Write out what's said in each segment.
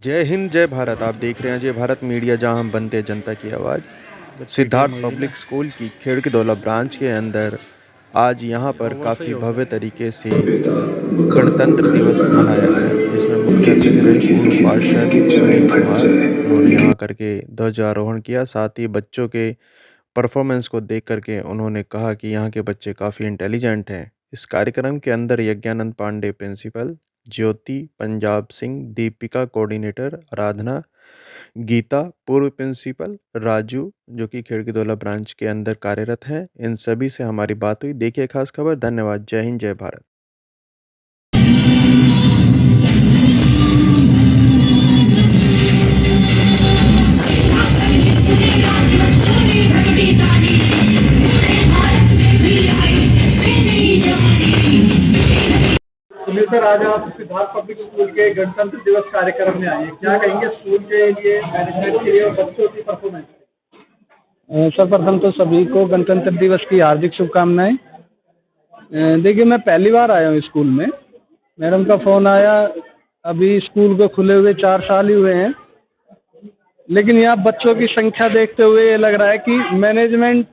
जय हिंद, जय भारत। आप देख रहे हैं जय भारत मीडिया, जहां हम बनते हैं जनता की आवाज़। सिद्धार्थ पब्लिक स्कूल की खिड़कीदौला ब्रांच के अंदर आज यहां पर काफ़ी भव्य तरीके से भव्यता व गणतंत्र दिवस मनाया गया, जिसमें मुख्य उनके अतिथि जीवन रहे की पूर्व सखी सखी पार्षद के चरण सुनील पर कुमार। चले। उन्होंने उनके यहां करके ध्वजारोहण किया। साथ ही बच्चों के परफॉर्मेंस को देख करके उन्होंने कहा कि यहाँ के बच्चे काफ़ी इंटेलिजेंट हैं। इस कार्यक्रम के अंदर यज्ञानंद पांडे प्रिंसिपल, ज्योति पंजाब सिंह, दीपिका कोऑर्डिनेटर, आराधना, गीता पूर्व प्रिंसिपल, राजू जो कि खिड़कीदौला ब्रांच के अंदर कार्यरत हैं, इन सभी से हमारी बात हुई। देखिए खास खबर। धन्यवाद। जय हिंद, जय भारत। सुनील सर, आज आप सिद्धार्थ पब्लिक स्कूल के गणतंत्र दिवस कार्यक्रम में आए हैं। क्या कहेंगे स्कूल के लिए, मैनेजमेंट के लिए और बच्चों की परफॉर्मेंस? सर्वप्रथम तो सभी को गणतंत्र दिवस की हार्दिक शुभकामनाएं। देखिए, मैं पहली बार आया हूँ स्कूल में। मैडम का फ़ोन आया। अभी स्कूल को खुले हुए 4 साल ही हुए हैं, लेकिन यहाँ बच्चों की संख्या देखते हुए ये लग रहा है कि मैनेजमेंट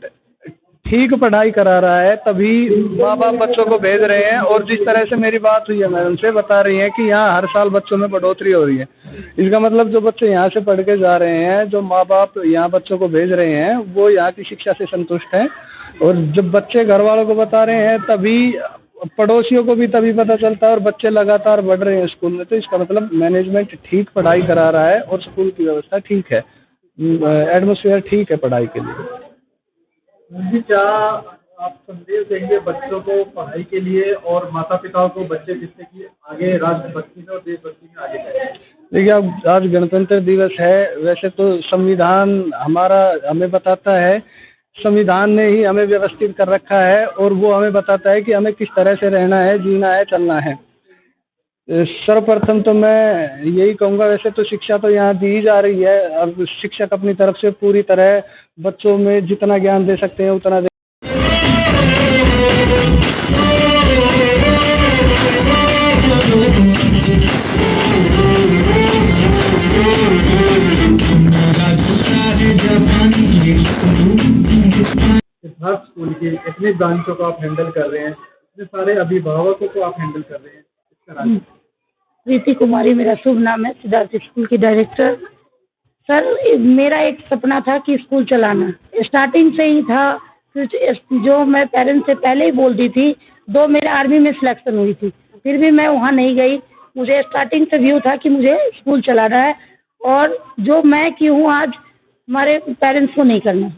ठीक पढ़ाई करा रहा है, तभी माँ बाप बच्चों को भेज रहे हैं। और जिस तरह से मेरी बात हुई है मैडम से, बता रही हैं कि यहाँ हर साल बच्चों में बढ़ोतरी हो रही है। इसका मतलब जो बच्चे यहाँ से पढ़ के जा रहे हैं, जो माँ बाप यहाँ बच्चों को भेज रहे हैं, वो यहाँ की शिक्षा से संतुष्ट हैं। और जब बच्चे घर वालों को बता रहे हैं, तभी पड़ोसियों को भी तभी पता चलता है और बच्चे लगातार बढ़ रहे हैं स्कूल में। तो इसका मतलब मैनेजमेंट ठीक पढ़ाई करा रहा है और स्कूल की व्यवस्था ठीक है, एटमोसफियर ठीक है पढ़ाई के लिए। जी, क्या आप संदेश देंगे बच्चों को पढ़ाई के लिए और माता पिताओं को, बच्चे जिससे कि आगे राष्ट्रभक्ति में और देशभक्ति में आगे बढ़े? देखिए, अब आज गणतंत्र दिवस है। वैसे तो संविधान हमारा हमें बताता है, संविधान ने ही हमें व्यवस्थित कर रखा है और वो हमें बताता है कि हमें किस तरह से रहना है, जीना है, चलना है। सर्वप्रथम तो मैं यही कहूँगा, वैसे तो शिक्षा तो यहाँ दी ही जा रही है। अब शिक्षक अपनी तरफ से पूरी तरह बच्चों में जितना ज्ञान दे सकते हैं उतना दे। सिद्धार्थ स्कूल की इतनी ब्रांचों को आप हैंडल कर रहे हैं, इतने सारे अभिभावकों को आप हैंडल कर रहे हैं, इसका राज? प्रीति कुमारी मेरा शुभ नाम है, सिद्धार्थ स्कूल की डायरेक्टर। सर, मेरा एक सपना था कि स्कूल चलाना स्टार्टिंग से ही था। जो मैं पेरेंट्स से पहले ही बोलती थी। 2 मेरे आर्मी में सिलेक्शन हुई थी, फिर भी मैं वहाँ नहीं गई। मुझे स्टार्टिंग से व्यू था कि मुझे स्कूल चलाना है, और जो मैं की हूँ आज हमारे पेरेंट्स को नहीं करना।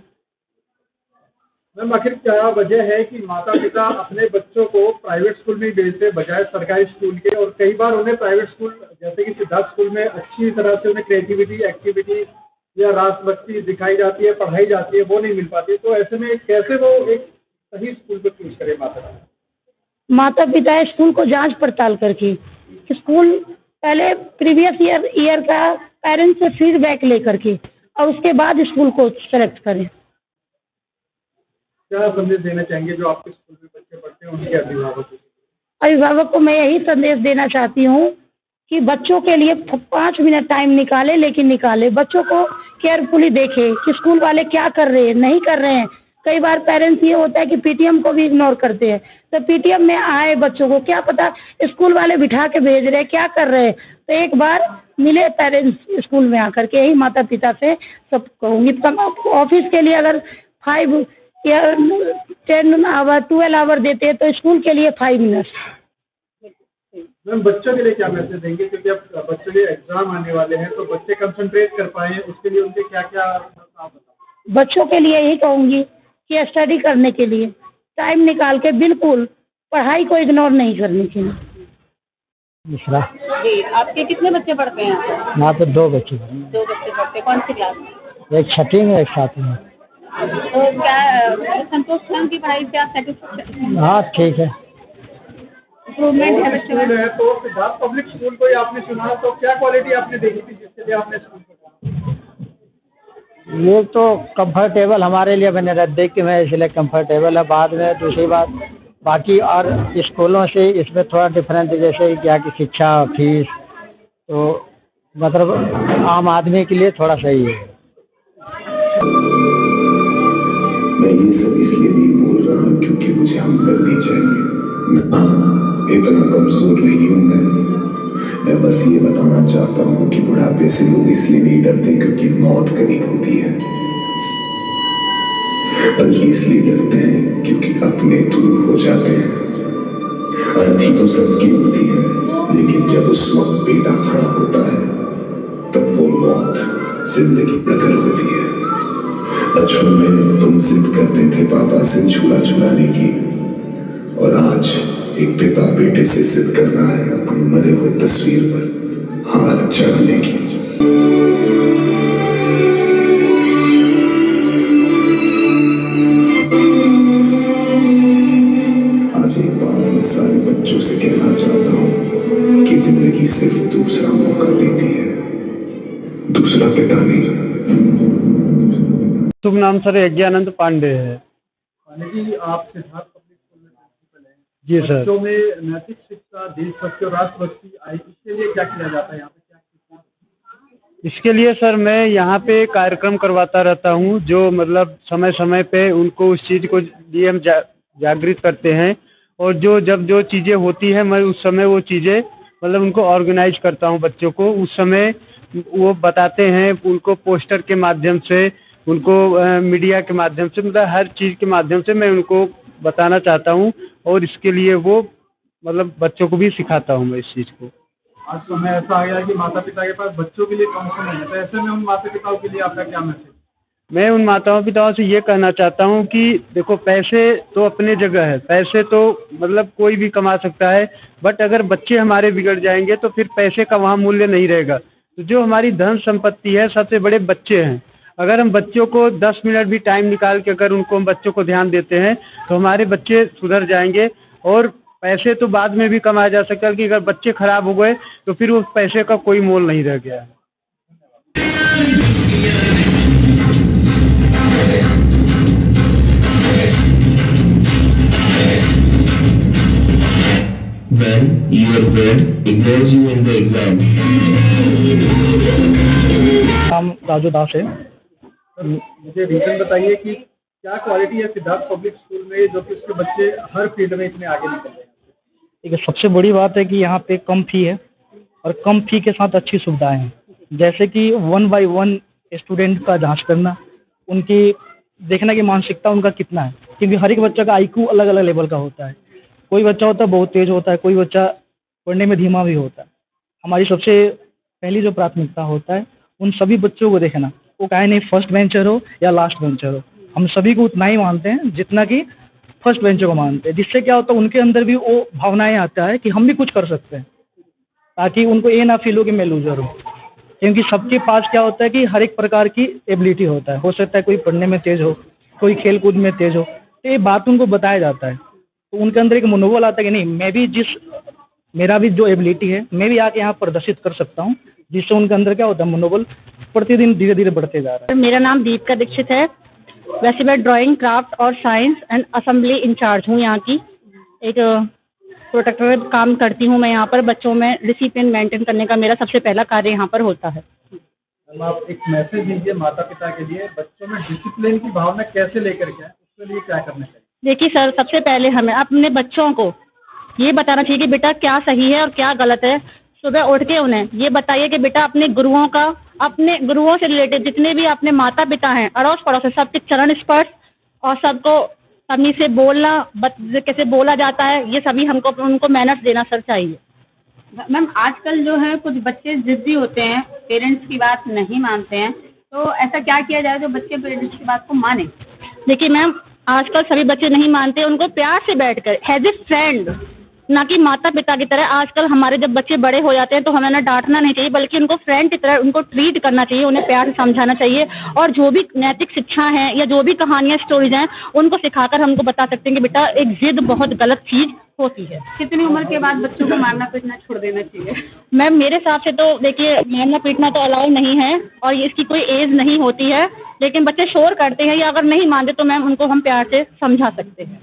मैम, आखिर क्या वजह है कि माता पिता अपने बच्चों को प्राइवेट स्कूल में भेजते बजाय सरकारी स्कूल के? और कई बार उन्हें प्राइवेट स्कूल, जैसे कि सिद्धार्थ स्कूल में अच्छी तरह से उन्हें क्रिएटिविटी, एक्टिविटी या राष्ट्रभक्ति दिखाई जाती है, पढ़ाई जाती है, वो नहीं मिल पाती। तो ऐसे में कैसे वो एक सही स्कूल को चूज करे माता पिता स्कूल को जांच पड़ताल करके, स्कूल पहले प्रीवियस ईयर का पेरेंट्स से फीडबैक लेकर के, और उसके बाद स्कूल को सेलेक्ट करें। क्या संदेश देना चाहेंगे जो आपके स्कूल में बच्चे पढ़ते हैं उनके अभिभावक को? अभिभावक को मैं यही संदेश देना चाहती हूँ कि बच्चों के लिए 5 मिनट टाइम निकाले, लेकिन निकाले। बच्चों को केयरफुली देखे कि स्कूल वाले क्या कर रहे हैं, नहीं कर रहे हैं। कई बार पेरेंट्स ये होता है कि पीटीएम को भी इग्नोर करते हैं। तो पीटीएम में आए बच्चों को क्या पता स्कूल वाले बिठा के भेज रहे हैं, क्या कर रहे हैं। तो एक बार मिले पेरेंट्स स्कूल में आकर के, यही माता पिता से सब कहूँगी। ऑफिस के लिए अगर 5 या 10 आवर 12 आवर देते हैं, तो स्कूल के लिए 5 मिनट। मैम, बच्चों के लिए क्या मैसेज देंगे, क्योंकि अब बच्चों के एग्जाम आने वाले हैं, तो बच्चे कंसंट्रेट कर पाएँ उसके लिए उनके क्या क्या आप बताओ? बच्चों के लिए यही कहूँगी कि स्टडी करने के लिए टाइम निकाल के बिल्कुल पढ़ाई को इग्नोर नहीं करनी चाहिए। मिश्रा जी, आपके कितने बच्चे पढ़ते हैं? यहाँ पे 2 बच्चे हैं। 2 बच्चे पढ़ते हैं। कौन सी क्लास में? एक 6वीं में, एक 7वीं में। तो क्या संतोष मैम की पढ़ाई, क्या सेटिस्फेक्शन? हाँ, ठीक है। इम्प्रूवमेंट है बच्चे में? है तो सिद्धार्थ पब्लिक स्कूल को ही आपने चुना, तो क्या क्वालिटी आपने देखी थी जिसके लिए आपने स्कूल को चुना? ये तो कंफर्टेबल हमारे लिए बने रहे, देख के मैं इसलिए कंफर्टेबल है। बाद में दूसरी बात, बाकी और स्कूलों से इसमें थोड़ा डिफरेंट, जैसे यहाँ की शिक्षा, फीस, तो मतलब आम आदमी के लिए थोड़ा सही है। मैं ये सब इसलिए नहीं बोल रहा क्योंकि मुझे हमदर्दी चाहिए। इतना कमजोर नहीं हूं मैं बस ये बताना चाहता हूं कि बुढ़ापे से लोग इसलिए नहीं डरते क्योंकि मौत करीब होती है, बल्कि इसलिए डरते हैं क्योंकि अपने दूर हो जाते हैं। अर्थी तो सबकी होती है, लेकिन जब उस वक्त बेटा खड़ा होता है तब वो मौत जिंदगी प्रकट होती है। बचपन में तुम जिद करते थे पापा से झूला झुलाने की, और आज एक पिता बेटे से जिद कर रहा है अपनी मरे हुए तस्वीर पर हाथ चढ़ाने की। आज एक बात मैं सारे बच्चों से कहना चाहता हूं कि जिंदगी सिर्फ दूसरा मौका देती है, दूसरा पिता नहीं। शुभ नाम सर यज्ञानंद पांडे है। पांडे जी, आप सिद्धार्थ पब्लिक स्कूल में प्रिंसिपल हैं। जी सर। बच्चों में नैतिक शिक्षा, देशभक्ति और राष्ट्रभक्ति आए, इसके लिए क्या किया जाता है यहाँ पे, क्या सीखना? इसके लिए सर मैं यहाँ पे कार्यक्रम करवाता रहता हूँ, जो मतलब समय समय पे उनको उस चीज़ को लिए हम जागृत करते हैं, और जो चीज़ें होती हैं मैं उस समय वो चीज़ें मतलब उनको ऑर्गेनाइज करता हूँ बच्चों को। उस समय वो बताते हैं, उनको पोस्टर के माध्यम से, उनको मीडिया के माध्यम से, मतलब हर चीज़ के माध्यम से मैं उनको बताना चाहता हूँ, और इसके लिए वो मतलब बच्चों को भी सिखाता हूँ मैं इस चीज़ को। आज समय ऐसा आ गया कि माता पिता के पास बच्चों के लिए कम समय है, तो ऐसे में उन माता पिताओं के लिए आपका क्या मैसेज? मैं उन माताओं पिताओं से ये कहना चाहता हूँ कि देखो, पैसे तो अपने जगह है, पैसे तो मतलब कोई भी कमा सकता है, बट अगर बच्चे हमारे बिगड़ जाएंगे तो फिर पैसे का वहाँ मूल्य नहीं रहेगा। तो जो हमारी धन संपत्ति है, सबसे बड़े बच्चे हैं। अगर हम बच्चों को 10 मिनट भी टाइम निकाल के अगर उनको हम बच्चों को ध्यान देते हैं तो हमारे बच्चे सुधर जाएंगे, और पैसे तो बाद में भी कमाया जा सकता है, कि अगर बच्चे खराब हो गए तो फिर उस पैसे का कोई मोल नहीं रह गया है। When your friend ignores you in the exam. नाम राजू दास है। मुझे रीजन बताइए कि क्या क्वालिटी है सिद्धार्थ पब्लिक स्कूल में जो कि उसके बच्चे हर फील्ड में इतने आगे निकल रहे हैं? ठीक है, सबसे बड़ी बात है कि यहाँ पे कम फी है, और कम फी के साथ अच्छी सुविधाएं हैं, जैसे कि 1 by 1 स्टूडेंट का जांच करना, उनकी देखना कि मानसिकता उनका कितना है, क्योंकि हर एक बच्चा का IQ अलग अलग लेवल का होता है। कोई बच्चा होता है बहुत तेज होता है, कोई बच्चा पढ़ने में धीमा भी होता है। हमारी सबसे पहली जो प्राथमिकता होता है उन सभी बच्चों को देखना, वो चाहे नहीं फर्स्ट बेंचर हो या लास्ट बेंचर हो, हम सभी को उतना ही मानते हैं जितना कि फर्स्ट बेंचर को मानते हैं। जिससे क्या होता है, उनके अंदर भी वो भावनाएं आता है कि हम भी कुछ कर सकते हैं, ताकि उनको ये ना फील हो कि मैं लूजर हूँ। क्योंकि सबके पास क्या होता है कि हर एक प्रकार की एबिलिटी होता है। हो सकता है कोई पढ़ने में तेज हो, कोई खेल कूद में तेज हो, तो ये बात उनको बताया जाता है, तो उनके अंदर एक मनोबल आता है कि नहीं, मैं भी मेरा भी जो एबिलिटी है मैं भी आके यहाँ प्रदर्शित कर सकता हूँ, जिससे उनके अंदर क्या होता है, मनोबल प्रतिदिन धीरे धीरे बढ़ते जा रहा है। मेरा नाम दीपिका दीक्षित है। वैसे मैं ड्राइंग, क्राफ्ट और साइंस एंड असेंबली इंचार्ज हूँ। यहाँ की एक प्रोटेक्टर काम करती हूँ मैं। यहाँ पर बच्चों में डिसिप्लिन मेंटेन करने का मेरा सबसे पहला कार्य यहाँ पर होता है। आप एक मैसेज दीजिए माता पिता के लिए, बच्चों में डिसिप्लिन की भावना कैसे लेकर के आए, उसके लिए क्या करना चाहिए? देखिए सर, सबसे पहले हमें अपने बच्चों को ये बताना चाहिए कि बेटा क्या सही है और क्या गलत है। सुबह उठ के उन्हें ये बताइए कि बेटा अपने गुरुओं से रिलेटेड जितने भी अपने माता पिता हैं, अड़ोस पड़ोस से सबके चरण स्पर्श और सबको सभी से बोलना, कैसे बोला जाता है, ये सभी हमको उनको मैनर्स देना सर चाहिए। मैम, आजकल जो है कुछ बच्चे जिद्दी होते हैं, पेरेंट्स की बात नहीं मानते हैं, तो ऐसा क्या किया जाए जो बच्चे पेरेंट्स की बात को माने? देखिए मैम, आजकल सभी बच्चे नहीं मानते, उनको प्यार से बैठकर एज ए फ्रेंड, ना कि माता पिता की तरह। आजकल हमारे जब बच्चे बड़े हो जाते हैं तो हमें ना डांटना नहीं चाहिए, बल्कि उनको फ्रेंड की तरह उनको ट्रीट करना चाहिए, उन्हें प्यार से समझाना चाहिए। और जो भी नैतिक शिक्षा है या जो भी कहानियाँ, स्टोरीज हैं, उनको सिखाकर हमको बता सकते हैं कि बेटा एक जिद बहुत गलत चीज़ होती है। कितनी उम्र के बाद बच्चों को मारना पीटना छोड़ देना चाहिए? मैम मेरे हिसाब से तो देखिए, मारना पीटना तो अलाउ नहीं है और इसकी कोई एज नहीं होती है, लेकिन बच्चे शोर करते हैं या अगर नहीं मानते तो मैम उनको हम प्यार से समझा सकते हैं।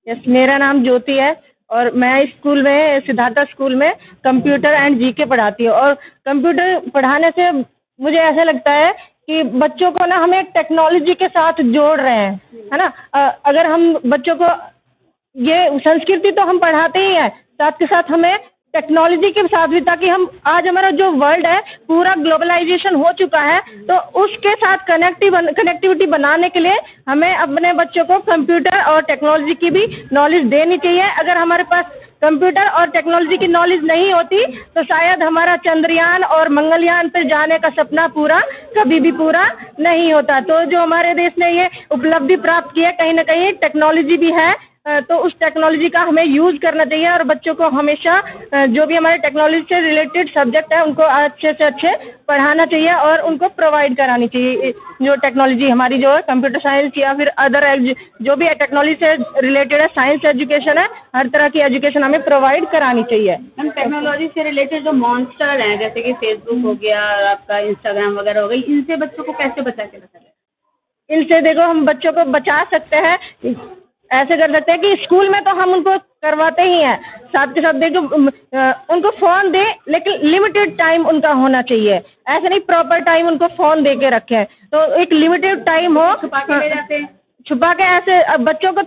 यस, मेरा नाम ज्योति है। और मैं इस स्कूल में सिद्धार्थ स्कूल में कंप्यूटर एंड जीके पढ़ाती हूँ। और कंप्यूटर पढ़ाने से मुझे ऐसा लगता है कि बच्चों को ना हमें टेक्नोलॉजी के साथ जोड़ रहे हैं, है ना। अगर हम बच्चों को ये संस्कृति तो हम पढ़ाते ही हैं, साथ के साथ हमें टेक्नोलॉजी के साथ भी, ताकि हम आज हमारा जो वर्ल्ड है पूरा ग्लोबलाइजेशन हो चुका है, तो उसके साथ कनेक्टिविटी बनाने के लिए हमें अपने बच्चों को कंप्यूटर और टेक्नोलॉजी की भी नॉलेज देनी चाहिए। अगर हमारे पास कंप्यूटर और टेक्नोलॉजी की नॉलेज नहीं होती तो शायद हमारा चंद्रयान और मंगलयान पर जाने का सपना पूरा कभी भी पूरा नहीं होता। तो जो हमारे देश ने ये उपलब्धि प्राप्त की है, कहीं ना कहीं टेक्नोलॉजी भी है, तो उस टेक्नोलॉजी का हमें यूज़ करना चाहिए और बच्चों को हमेशा जो भी हमारे टेक्नोलॉजी से रिलेटेड सब्जेक्ट है उनको अच्छे से अच्छे पढ़ाना चाहिए और उनको प्रोवाइड करानी चाहिए। जो टेक्नोलॉजी हमारी जो है कंप्यूटर साइंस या फिर अदर जो भी टेक्नोलॉजी से रिलेटेड है, साइंस एजुकेशन है, हर तरह की एजुकेशन हमें प्रोवाइड करानी चाहिए। हम टेक्नोलॉजी से रिलेटेड जो मॉन्स्टर हैं जैसे कि फेसबुक हो गया, आपका इंस्टाग्राम वगैरह हो गई, इनसे बच्चों को कैसे बचा के रखा जाए? इनसे देखो हम बच्चों को बचा सकते हैं, ऐसे कर सकते हैं कि स्कूल में तो हम उनको करवाते ही हैं, साथ के साथ देखो उनको फ़ोन दें लेकिन लिमिटेड टाइम उनका होना चाहिए। ऐसे नहीं प्रॉपर टाइम उनको फ़ोन दे के रखें, तो एक लिमिटेड टाइम हो। छुपा के ले जाते हैं, छुपा के ऐसे अब बच्चों को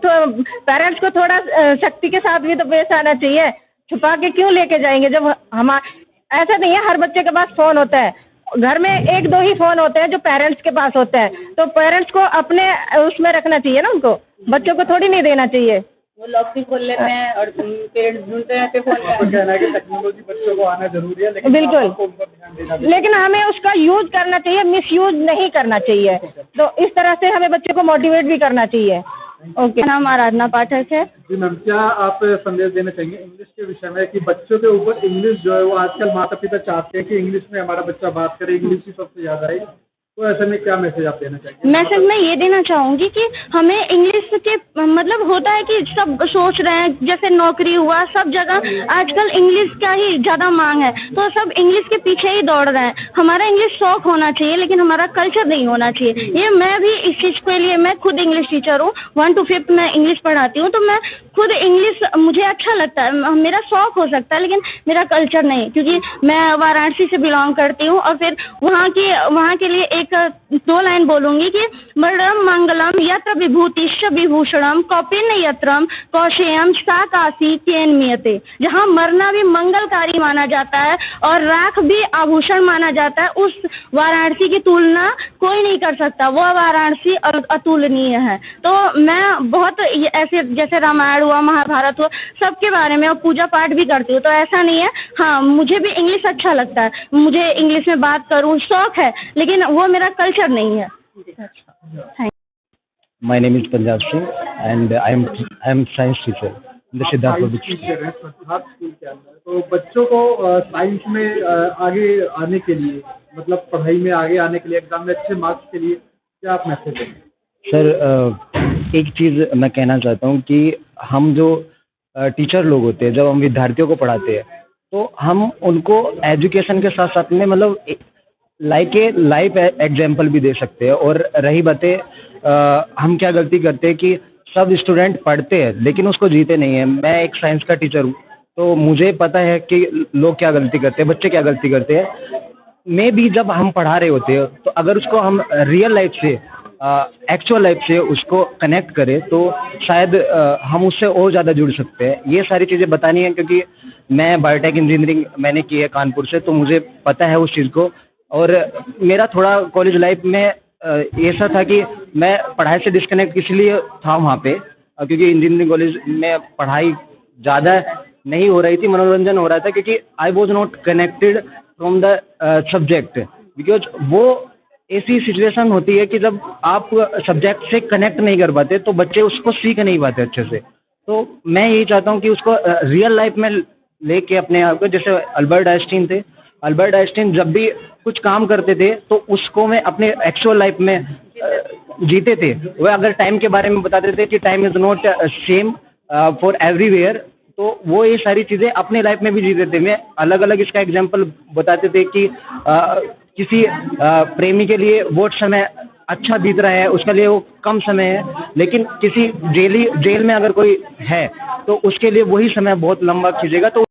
पेरेंट्स को थोड़ा सख्ती के साथ भी तो पेश आना चाहिए। छुपा के क्यों लेके जाएंगे जब ऐसा नहीं है हर बच्चे के पास फ़ोन होता है। घर में एक दो ही फ़ोन होते हैं जो पेरेंट्स के पास होते हैं, तो पेरेंट्स को अपने उसमें रखना चाहिए ना, उनको बच्चों को थोड़ी नहीं देना चाहिए। वो लॉक भी खोल लेते हैं और पेरेंट्स ढूंढते रहते फ़ोन का। कहना है कि टेक्नोलॉजी बच्चों को आना जरूरी है, लेकिन बिल्कुल, आपको उन पर ध्यान देना भी लेकिन हमें उसका यूज़ करना चाहिए, मिसयूज़ नहीं करना चाहिए। तो इस तरह से हमें बच्चों को मोटिवेट भी करना चाहिए। ओके, नाम आराधना पाठक है। जी मैम, क्या आप संदेश देना चाहेंगे इंग्लिश के विषय में कि बच्चों के ऊपर इंग्लिश जो है वो आजकल माता पिता चाहते हैं कि इंग्लिश में हमारा बच्चा बात करे, इंग्लिश ही सबसे ज़्यादा है, तो ऐसे में क्या मैसेज आप देना चाहेंगे? मैसेज मैं ये देना चाहूँगी कि हमें इंग्लिश के मतलब होता है कि सब सोच रहे हैं जैसे नौकरी हुआ, सब जगह आजकल इंग्लिश का ही ज़्यादा मांग है, तो सब इंग्लिश के पीछे ही दौड़ रहे हैं। हमारा इंग्लिश शौक होना चाहिए लेकिन हमारा कल्चर नहीं होना चाहिए। ये मैं भी इस चीज़ के लिए, मैं खुद इंग्लिश टीचर हूँ, 1 to 5 मैं इंग्लिश पढ़ाती हूँ, तो मैं खुद इंग्लिश मुझे अच्छा लगता है, मेरा शौक हो सकता है लेकिन मेरा कल्चर नहीं, क्योंकि मैं वाराणसी से बिलोंग करती हूँ। और फिर वहाँ के लिए एक 2 लाइन बोलूँगी कि मरणम मंगलम यत्र विभूतिश्च विभूषणम कौपिन यत्रम कौशेयम सा काशी केन्मियते। जहाँ मरना भी मंगलकारी माना जाता है और राख भी आभूषण माना जाता है, उस वाराणसी की तुलना कोई नहीं कर सकता। वो वाराणसी अतुलनीय है। तो मैं बहुत ऐसे जैसे रामायण हुआ, महाभारत हुआ, सबके बारे में और पूजा पाठ भी करती हूँ, तो ऐसा नहीं है। हाँ, मुझे भी इंग्लिश अच्छा लगता है, मुझे इंग्लिश में बात करूँ शौक है, लेकिन वो मेरा कल्चर नहीं है। My name is Punjab Singh and I am science teacher in the Siddharth Public School. Teacher है सिद्धार्थ स्कूल के अंदर, तो बच्चों को साइंस में आगे आने के लिए, मतलब पढ़ाई में आगे आने के लिए, एग्जाम में अच्छे मार्क्स के लिए क्या आप मैसेज देंगे? सर, एक चीज़ मैं कहना चाहता हूँ कि हम जो टीचर लोग होते हैं, जब हम विद्यार्थियों को पढ़ाते हैं तो हम उनको एजुकेशन के साथ साथ में मतलब लाइफ एग्जाम्पल भी दे सकते हैं। और रही बातें हम क्या गलती करते हैं कि सब स्टूडेंट पढ़ते हैं लेकिन उसको जीते नहीं हैं। मैं एक साइंस का टीचर हूँ तो मुझे पता है कि लोग क्या गलती करते हैं, बच्चे क्या गलती करते हैं। मैं भी जब हम पढ़ा रहे होते हैं तो अगर उसको हम रियल लाइफ से, एक्चुअल लाइफ से उसको कनेक्ट करें तो शायद हम उससे और ज़्यादा जुड़ सकते हैं। ये सारी चीज़ें बतानी है क्योंकि मैं बायोटेक इंजीनियरिंग मैंने की है कानपुर से, तो मुझे पता है उस चीज़ को। और मेरा थोड़ा कॉलेज लाइफ में ऐसा था कि मैं पढ़ाई से डिस्कनेक्ट इसलिए था वहाँ पे क्योंकि इंजीनियरिंग कॉलेज में पढ़ाई ज़्यादा नहीं हो रही थी, मनोरंजन हो रहा था, क्योंकि I was not connected from the subject. Because वो ऐसी सिचुएशन होती है कि जब आप सब्जेक्ट से कनेक्ट नहीं कर पाते तो बच्चे उसको सीख नहीं पाते अच्छे से। तो मैं यही चाहता हूँ कि उसको रियल लाइफ में लेके अपने आप को, जैसे अल्बर्ट आइंस्टीन थे, अल्बर्ट आइंस्टीन जब भी कुछ काम करते थे तो उसको मैं अपने एक्चुअल लाइफ में जीते थे। वो अगर टाइम के बारे में बताते थे कि time is not same for everywhere, तो वो ये सारी चीज़ें अपने लाइफ में भी जीते थे। मैं अलग अलग इसका एग्जांपल बताते थे कि किसी प्रेमी के लिए वो समय अच्छा बीत रहा है, उसके लिए वो कम समय है, लेकिन किसी जेल में अगर कोई है तो उसके लिए वही समय बहुत लंबा खींचेगा। तो